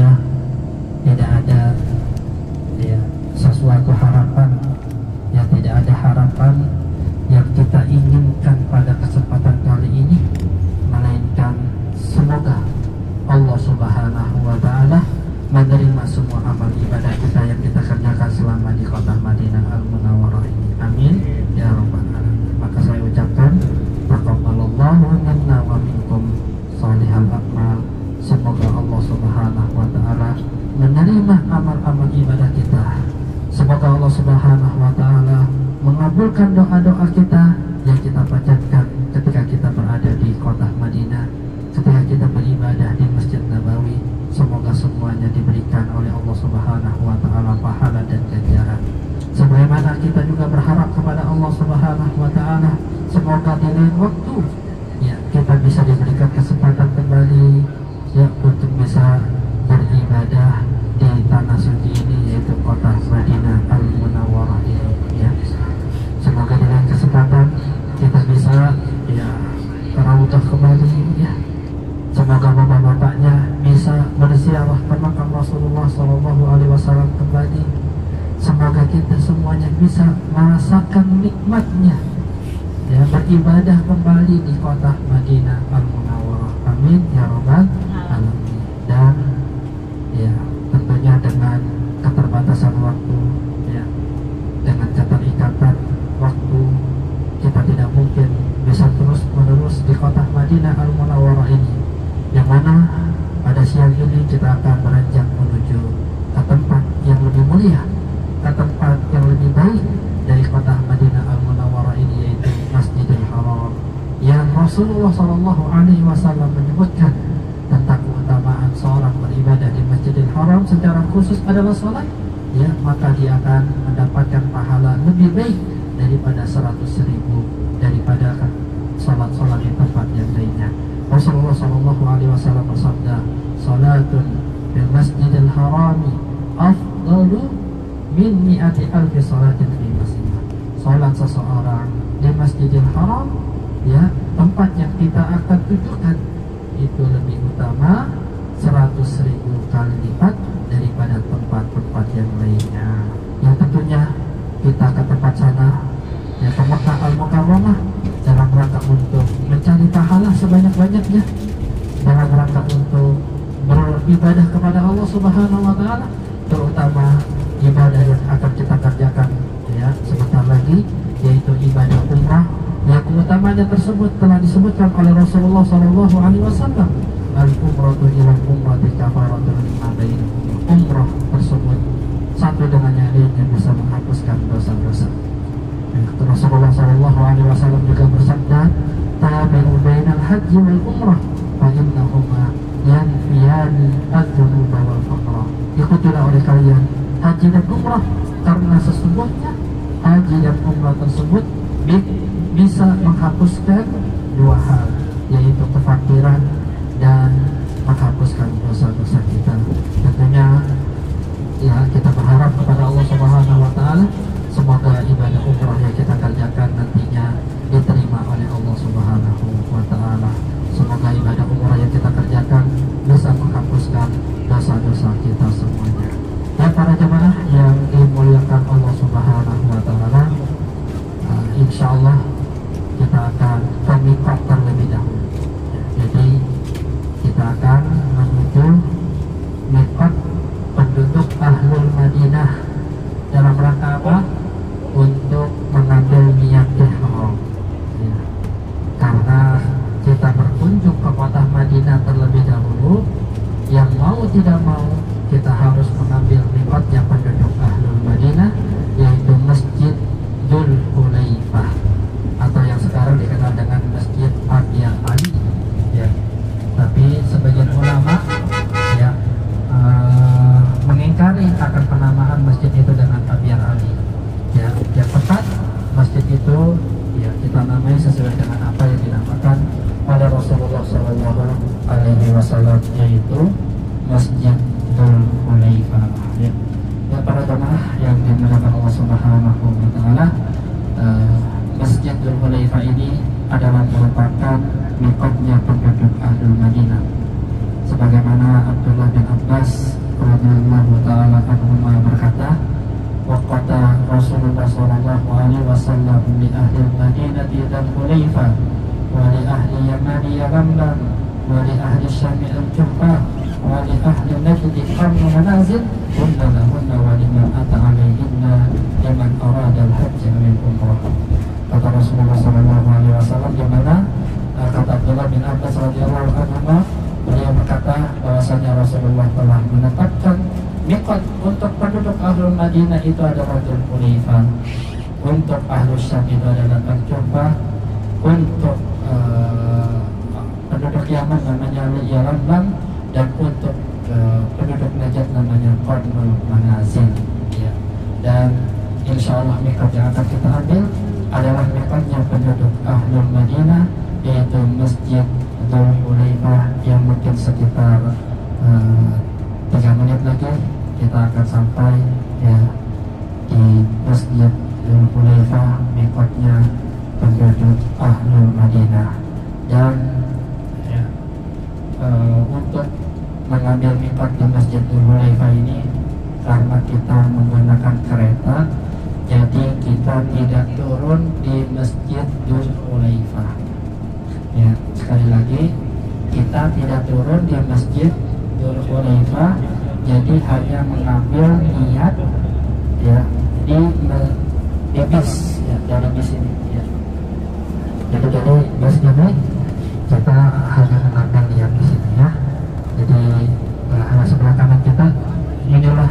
tentunya tidak ada ya sesuatu harapan, ya tidak ada harapan yang kita inginkan pada kesempatan kali ini, melainkan semoga Allah Subhanahu wa Ta'ala menerima semua amal ibadah kita yang kita kerjakan selama di kota Madinah Al-Munawwarah ini. Amin ya rabbal alamin. Maka saya ucapkan taqabbalallahu minna wa minkum shalihal a'mal. Semoga Allah Subhanahu wa Ta'ala menerima amal-amal ibadah kita. Semoga Allah Subhanahu wa Ta'ala mengabulkan doa-doa kita yang kita panjatkan ketika kita berada di kota Madinah, ketika kita beribadah di Masjid Nabawi. Semoga semuanya diberikan oleh Allah Subhanahu wa Ta'ala pahala dan ganjaran. Sebagaimana kita juga berharap kepada Allah Subhanahu wa Ta'ala, semoga di lain waktu ya kita bisa diberikan kesempatan kembali ya untuk bisa beribadah di tanah suci ini, yaitu kota Madinah Al-Munawwarah ini ya. Semoga di lain kesempatan kita bisa ya tarawih kembali ya. Semoga bapak-bapaknya bisa berziarah ke makam Rasulullah SAW kembali. Semoga kita semuanya bisa merasakan nikmatnya ya beribadah kembali di kota Madinah Al-Munawwarah. Amin ya rabbal alamin. Dan ya tentunya dengan keterbatasan waktu ya, dengan keterikatan waktu, kita tidak mungkin bisa terus menerus di kota Madinah Al-Munawwarah ini, yang mana pada siang ini kita akan beranjak menuju ke tempat yang lebih mulia, ke tempat yang lebih baik dari kota Madinah Al-Munawwarah ini, yaitu Masjidil Haram, yang Rasulullah SAW menyebutkan tentang keutamaan seorang beribadah di Masjidil Haram secara khusus adalah sholat ya, maka dia akan mendapatkan pahala lebih baik daripada 100.000 daripada sholat-sholat di tempat yang lainnya. Rasulullah SAW bersabda, salatun fil Masjidil Harami afdalu min mi'ati alfi salatin fi masjid. Salat seseorang di Masjidil Haram ya, tempat yang kita akan tujukan, itu lebih utama 100.000 kali lipat daripada tempat-tempat yang lainnya. Yang tentunya kita ke tempat sana ya, ke Makkah Al-Mukarramah, dalam rangka untuk mencari pahala sebanyak-banyaknya, dalam rangka untuk beribadah kepada Allah Subhanahu wa Ta'ala, terutama ibadah yang akan kita kerjakan ya sebentar lagi, yaitu ibadah umrah, yang keutamanya tersebut telah disebutkan oleh Rasulullah SAW. Al-umratu ila umrati kafaratun lima bainahuma. Umrah tersebut satu dengan yang lainnya bisa menghapuskan dosa-dosa. Rasulullah SAW juga bersabda, tabi'u bainal haji wal umrah fa innahuma yanfiyani adz-dzunuba wal faqra. Ikutilah oleh kalian haji dan umrah, karena sesungguhnya haji dan umrah tersebut bisa menghapuskan dua hal, yaitu kefakiran dan menghapuskan dosa-dosa kita. Tentunya ya kita berharap kepada Allah Subhanahu wa Ta'ala, semoga ibadah umrah yang kita kerjakan nantinya diterima oleh Allah Subhanahu wa Ta'ala. Semoga ibadah umrah yang kita kerjakan bisa menghapuskan dosa-dosa kita semuanya. Ya para jemaah yang dimuliakan Allah Subhanahu wa Ta'ala, insya Allah kita akan ke miqat terlebih dahulu. Jadi kita akan menuju miqat penduduk Ahlul Madinah dalam rangka apa? Untuk mengambil niat ihram ya. Karena kita berkunjung ke kota Madinah terlebih dahulu, yang mau tidak mau kita harus mengambil miqatnya penduduk Ahlul Madinah, yaitu Masjid Dzul Hulaifah, atau yang sekarang dikenal dengan Masjid Abyar Ali ya. Tapi sebagian ulama ya mengingkari akan penamaan masjid itu dengan Abyar Ali ya. Yang tepat masjid itu ya kita namai sesuai dengan apa yang dinamakan oleh Rasulullah SAW, yaitu Masjid Dzul Hulaifah ya. Ya para jemaah yang dimuliakan Allah Subhanahu wa Ta'ala, Masjid Dzul Hulaifah ini adalah merupakan miqatnya penduduk Ahlul Madinah, sebagaimana Abdullah bin Abbas sallallahu alaihi wasallam li ahli Madinah dan Hulaifa wa li ahli Yaman Yalamlam wa li ahli Syam al-Juhfa wa li ahli Najd qarn manazil kunna lahunna wa liman ata alaihinna liman arada al-hajj min umrah. Kata Rasulullah sallallahu alaihi wasallam, di mana kata Abdullah bin Abbas radhiyallahu anhu, beliau berkata bahwasanya Rasulullah telah menetapkan miqat untuk penduduk Ahlul Madinah itu adalah Dzul Hulaifah, untuk Ahlus Syam itu adalah Al-Juhfa, untuk penduduk Yaman namanya Yalamlam, dan untuk penduduk Najd namanya Qarnul Manazil, ya. Dan insya Allah miqat yang akan kita ambil adalah miqatnya penduduk Ahlul Madinah, yaitu Masjid Dzul Hulaifah, yang mungkin sekitar 3 menit lagi kita akan sampai, ya, di Masjid Dzul Hulaifah, miqatnya penduduk Ahlul Madinah. Dan ya, untuk mengambil miqat di Masjid Dzul Hulaifah ini, karena kita menggunakan kereta, jadi kita tidak turun di Masjid Dzul Hulaifah. Ya, sekali lagi, kita tidak turun di Masjid Dzul Hulaifah, jadi hanya mengambil niat, ya, di bis, ya, dari bis ini, ya. Jadi bis ini kita hanya mengambil niat di sini, ya. Jadi sebelah kanan kita inilah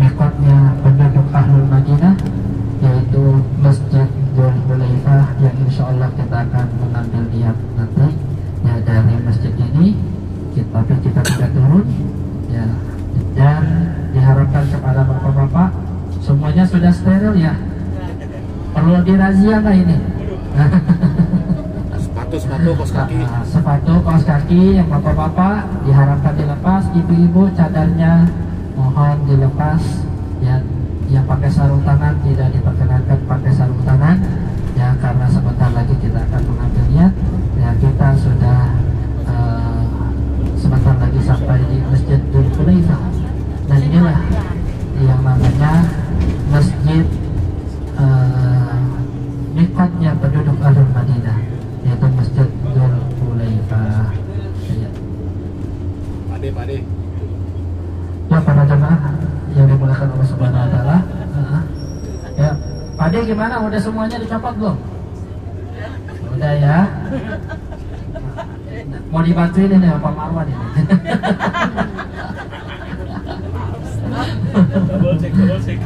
miqatnya penduduk Ahlul Madinah, yaitu Masjid Dzul Hulaifah, yang insya Allah kita akan mengambil niat nanti, ya, dari masjid ini. Tapi kita tidak turun, ya. Dan diharapkan kepada bapak-bapak semuanya sudah steril, ya. Perlu dirazia nggak ini? Sepatu kaos kaki. Sepatu kaos kaki yang bapak-bapak diharapkan dilepas. Ibu-ibu cadarnya mohon dilepas, ya. Yang pakai sarung tangan tidak diperkenankan pakai sarung tangan, ya, karena sebentar lagi kita akan mengambil niat, ya. Kita sudah sebentar lagi sampai di Masjid Dzul Hulaifah, dan inilah yang namanya masjid miqatnya penduduk Ahlul Madinah, yaitu Masjid Dzul Hulaifah, ya. Pade. Ya, para jemaah yang dimuliakan Allah Subhanahu wa taala. Ya, Pade gimana? Udah semuanya dicopot belum? Udah, ya. Mau dibantuin ini Pak Marwan ini. Double check.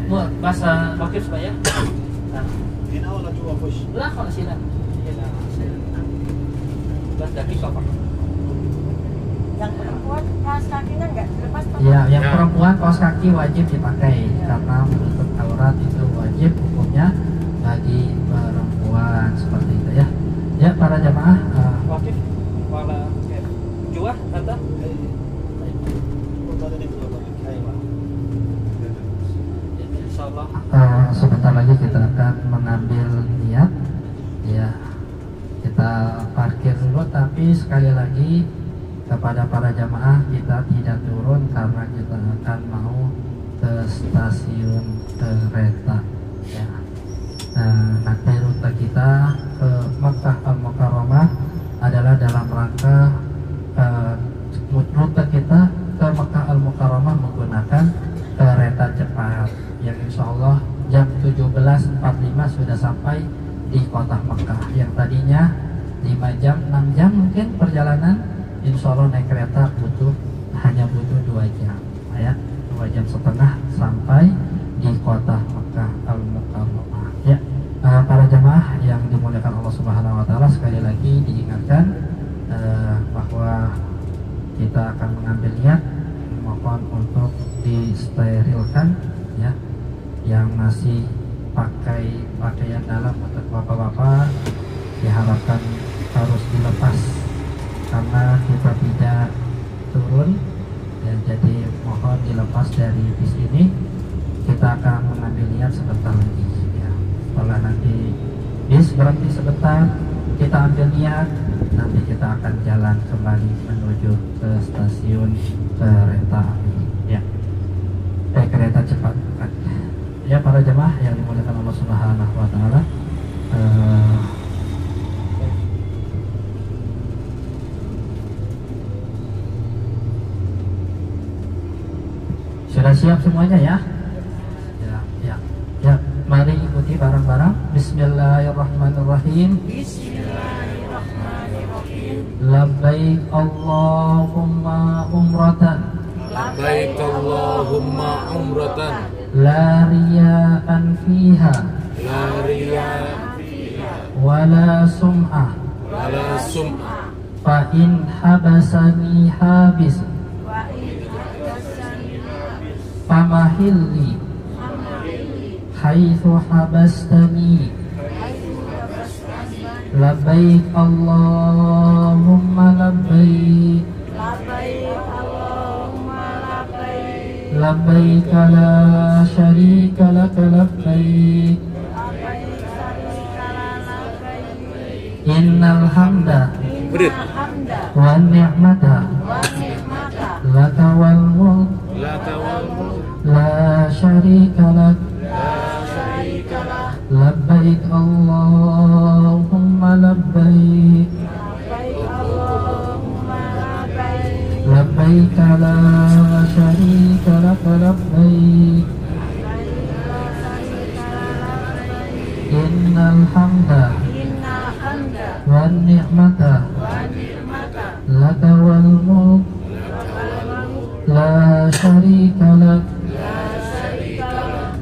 Bu, bahasa wakif supaya. Hina wala jua push. Lah kalau sila. Bahasa daki apa? Yang perempuan kaos kakinya nggak dilepas, Pak? Ya, yang perempuan kaos kaki wajib dipakai, karena menutup aurat itu wajib hukumnya bagi perempuan, seperti itu, ya. Ya, para jamaah wakif wala jua kata. Insyaallah sebentar lagi kita akan mengambil niat, ya. Kita parkir dulu, tapi sekali lagi kepada para jamaah, kita tidak turun karena kita akan mau ke stasiun kereta, ya. Nanti rute kita ke Makkah Al-Mukarramah adalah dalam rangka rute kita ke Makkah Al-Mukarramah menggunakan kereta cepat, yang insya Allah jam 17.45 sudah sampai di kota Makkah. Yang tadinya 5 jam, 6 jam mungkin perjalanan, insya Allah naik kereta hanya butuh 2 jam, ya, 2,5 jam sampai di kota Makkah Al-Mukarramah, ya. Para jemaah yang dimuliakan Allah Subhanahu wa taala, sekali lagi diingatkan bahwa kita akan mengambil niat, mohon untuk disterilkan, ya. Yang masih pakai pakaian dalam untuk bapak-bapak diharapkan harus dilepas karena kita tidak turun, ya. Jadi mohon dilepas dari bis ini. Kita akan mengambil niat sebentar lagi, ya. Setelah nanti bis berhenti sebentar, kita ambil niat, nanti kita akan jalan kembali menuju ke stasiun kereta api, ya. Kereta cepat, bukan. Ya, Sudah siap semuanya ya? Ya, mari ikuti bareng-bareng. Bismillahirrahmanirrahim. Labbaik Allahumma umratan. Labbaik Allahumma umratan. La riya'an fiha. La riya Wala sum'ah. wala sum'a. Fa in habasani habis. Famahilli haitsu habastani. Labbaik Allahumma labbaik. Labbaik la syarika laka labbaik. Innal hamda Berit. wan ni'mata laka wal mulk La tawal mulk. la syarika lak. La syarika lah. Labbaik Allahumma labbaik. Labbaik la syarika laka labbaik. Innal hamda wan ni'mata laka wal mulk la syarika lak.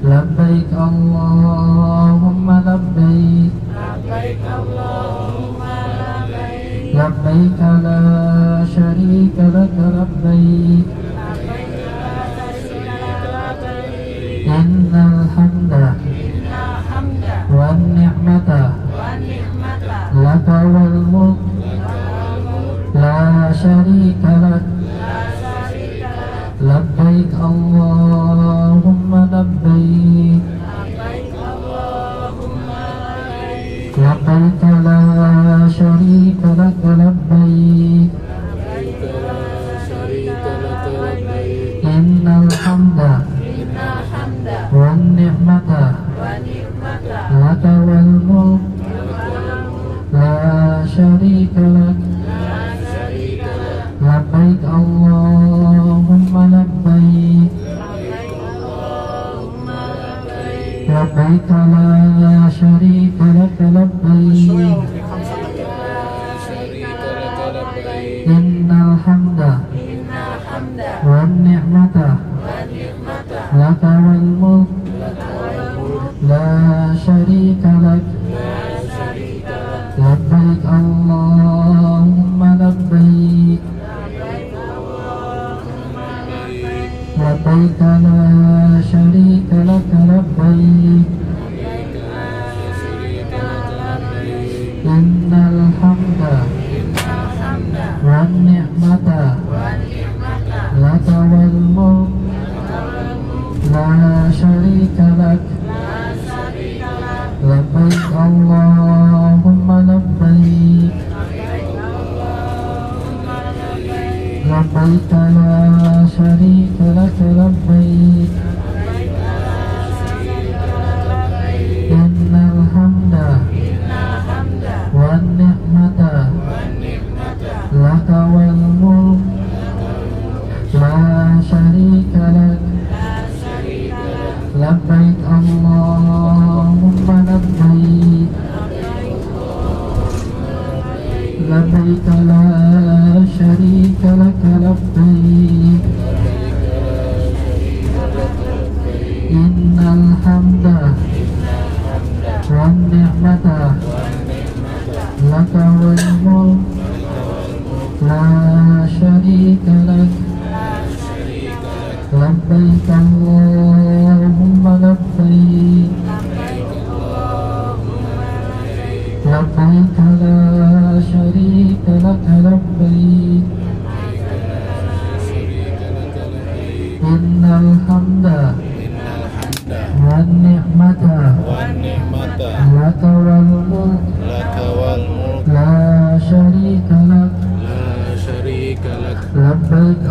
Labbaik Allahumma labbaik. Labbaik la syarika laka labbaik. Innal hamda wan ni'mata laka wal mulk la syarika lak. Labbaik Allahumma labbaik. Labbaik la syarika laka labbaik. Innal hamda wan ni'mata laka wal mulk la syarika lak. Labbaik Allahumma labbaik. Labbaik la syarika laka labbaik. Innal hamda wan ni'mata laka wal mulk la syarika lak. Labbaik Allahumma labbaik. Labbaik la syarika laka labbaik. Innal hamda wan ni'mata laka wal mulk la syarika lak. Labbaik Allahumma labbaik. Labbaik la syarika laka labbaik. Innal hamda wan ni'mata laka wal mulk la syarika lak. Labbaik Allahumma labbaik. Labbaik la syarika laka labbaik. Innal hamda wan ni'mata laka wal mulk la syarika lak. Labbaik Allahumma labbaik. Labbaik la syarika laka labbaik. Innal hamda wan ni'mata laka wal mulk la syarika lak. La syarika lak. Labbaik